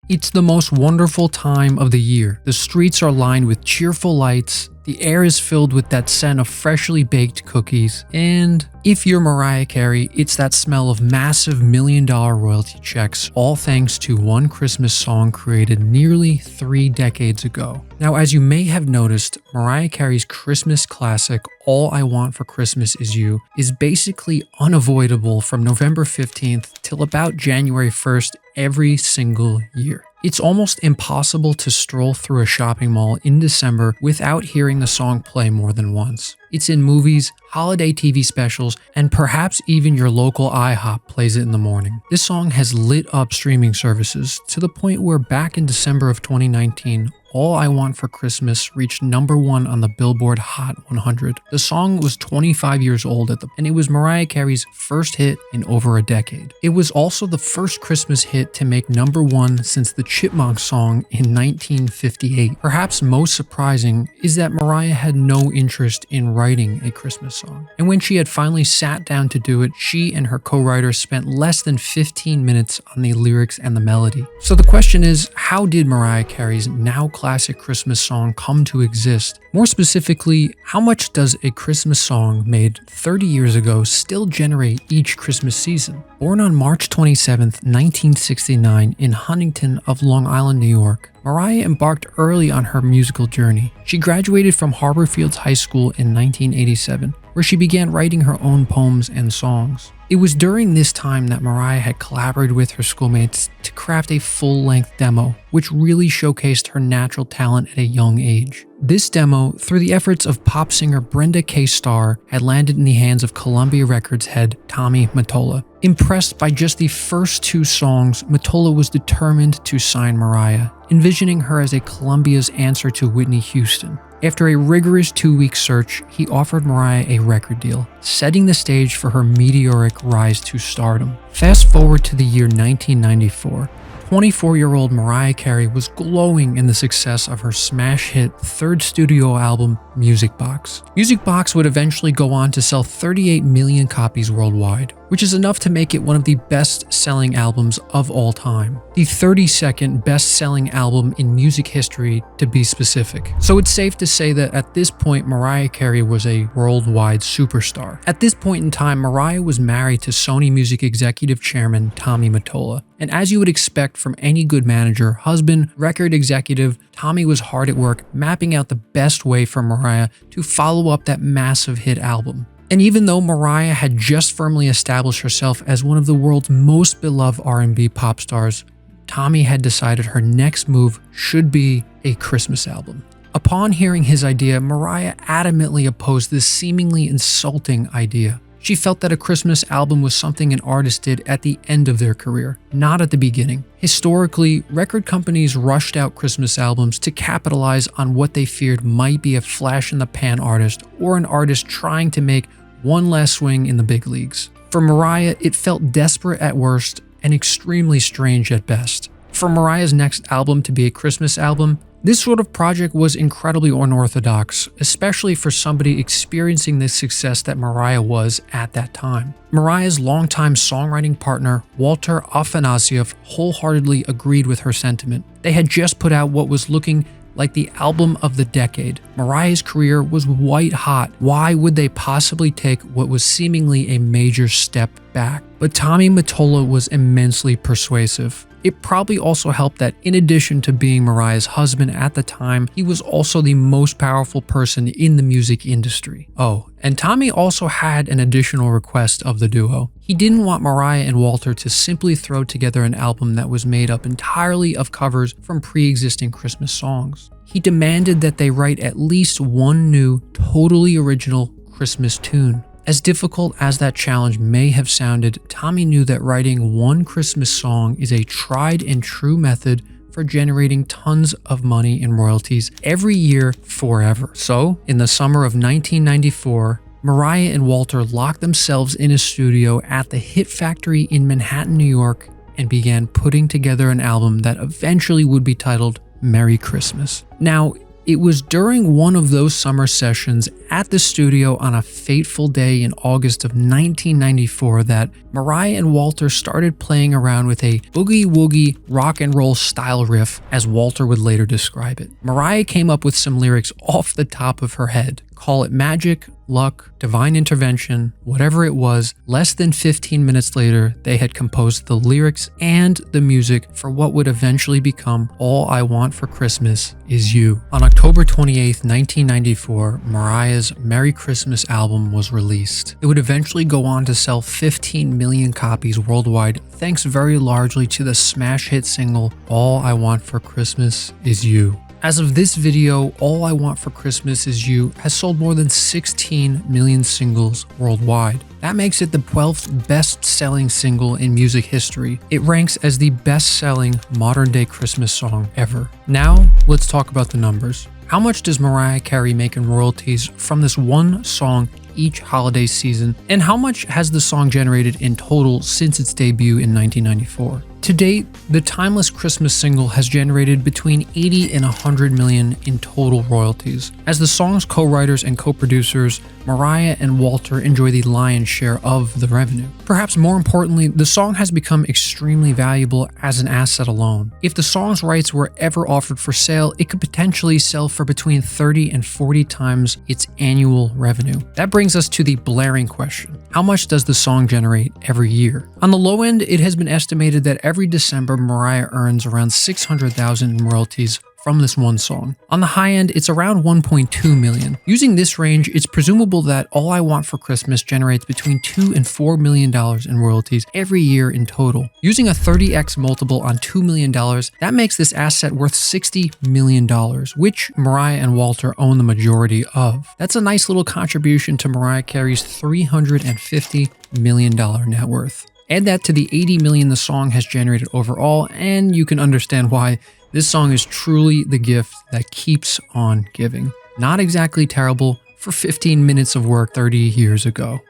It's the most wonderful time of the year. The streets are lined with cheerful lights, the air is filled with that scent of freshly baked cookies, and if you're Mariah Carey, it's that smell of massive million-dollar royalty checks, all thanks to one Christmas song created nearly 3 decades ago. Now, as you may have noticed, Mariah Carey's Christmas classic, All I Want for Christmas Is You, is basically unavoidable from November 15th till about January 1st every single year. It's almost impossible to stroll through a shopping mall in December without hearing the song play more than once. It's in movies, holiday TV specials, and perhaps even your local IHOP plays it in the morning. This song has lit up streaming services to the point where back in December of 2019, All I Want for Christmas reached #1 on the Billboard Hot 100. The song was 25 years old and it was Mariah Carey's first hit in over a decade. It was also the first Christmas hit to make #1 since the Chipmunk song in 1958. Perhaps most surprising is that Mariah had no interest in writing a Christmas song. And when she had finally sat down to do it, she and her co-writer spent less than 15 minutes on the lyrics and the melody. So the question is, how did Mariah Carey's now classic Christmas song come to exist? More specifically, how much does a Christmas song made 30 years ago still generate each Christmas season? Born on March 27th, 1969 in Huntington of Long Island, New York, Mariah embarked early on her musical journey. She graduated from Harborfields High School in 1987, where she began writing her own poems and songs. It was during this time that Mariah had collaborated with her schoolmates to craft a full-length demo, which really showcased her natural talent at a young age. This demo, through the efforts of pop singer Brenda K. Starr, had landed in the hands of Columbia Records head Tommy Mottola. Impressed by just the first 2 songs, Mottola was determined to sign Mariah, envisioning her as a Columbia's answer to Whitney Houston. After a rigorous 2-week search, he offered Mariah a record deal, setting the stage for her meteoric rise to stardom. Fast forward to the year 1994. 24-year-old Mariah Carey was glowing in the success of her smash hit 3rd studio album, Music Box. Music Box would eventually go on to sell 38 million copies worldwide, which is enough to make it one of the best-selling albums of all time. The 32nd best-selling album in music history, to be specific. So it's safe to say that at this point, Mariah Carey was a worldwide superstar. At this point in time, Mariah was married to Sony Music Executive Chairman Tommy Mottola. And as you would expect from any good manager, husband, record executive, Tommy was hard at work mapping out the best way for Mariah to follow up that massive hit album. And even though Mariah had just firmly established herself as one of the world's most beloved R&B pop stars, Tommy had decided her next move should be a Christmas album. Upon hearing his idea, Mariah adamantly opposed this seemingly insulting idea. She felt that a Christmas album was something an artist did at the end of their career, not at the beginning. Historically, record companies rushed out Christmas albums to capitalize on what they feared might be a flash-in-the-pan artist or an artist trying to make one last swing in the big leagues. For Mariah, it felt desperate at worst and extremely strange at best. For Mariah's next album to be a Christmas album, this sort of project was incredibly unorthodox, especially for somebody experiencing the success that Mariah was at that time. Mariah's longtime songwriting partner, Walter Afanasieff, wholeheartedly agreed with her sentiment. They had just put out what was looking like the album of the decade. Mariah's career was white hot. Why would they possibly take what was seemingly a major step back? But Tommy Mottola was immensely persuasive. It probably also helped that in addition to being Mariah's husband at the time, he was also the most powerful person in the music industry. Oh, and Tommy also had an additional request of the duo. He didn't want Mariah and Walter to simply throw together an album that was made up entirely of covers from pre-existing Christmas songs. He demanded that they write at least one new, totally original Christmas tune. As difficult as that challenge may have sounded, Tommy knew that writing one Christmas song is a tried and true method for generating tons of money in royalties every year forever. So, in the summer of 1994, Mariah and Walter locked themselves in a studio at the Hit Factory in Manhattan, New York, and began putting together an album that eventually would be titled Merry Christmas. Now, It was during one of those summer sessions at the studio on a fateful day in August of 1994 that Mariah and Walter started playing around with a boogie-woogie rock and roll style riff, as Walter would later describe it. Mariah came up with some lyrics off the top of her head. Call it magic, luck, divine intervention, whatever it was. Less than 15 minutes later, they had composed the lyrics and the music for what would eventually become All I Want for Christmas Is You. On October 28, 1994, Mariah's Merry Christmas album was released. It would eventually go on to sell 15 million copies worldwide, thanks very largely to the smash hit single All I Want for Christmas Is You. As of this video, All I Want for Christmas Is You has sold more than 16 million singles worldwide. That makes it the 12th best-selling single in music history. It ranks as the best-selling modern-day Christmas song ever. Now, let's talk about the numbers. How much does Mariah Carey make in royalties from this one song each holiday season, and how much has the song generated in total since its debut in 1994? To date, the timeless Christmas single has generated between 80 and 100 million in total royalties. As the song's co-writers and co-producers, Mariah and Walter enjoy the lion's share of the revenue. Perhaps more importantly, the song has become extremely valuable as an asset alone. If the song's rights were ever offered for sale, it could potentially sell for between 30 and 40 times its annual revenue. That brings us to the blaring question. How much does the song generate every year? On the low end, it has been estimated that every December, Mariah earns around 600,000 in royalties from this one song. On the high end, it's around 1.2 million. Using this range, it's presumable that All I Want for Christmas generates between $2 and $4 million in royalties every year in total. Using a 30x multiple on $2 million, that makes this asset worth $60 million, which Mariah and Walter own the majority of. That's a nice little contribution to Mariah Carey's $350 million net worth. Add that to the 80 million the song has generated overall, and you can understand why this song is truly the gift that keeps on giving. Not exactly terrible for 15 minutes of work 30 years ago.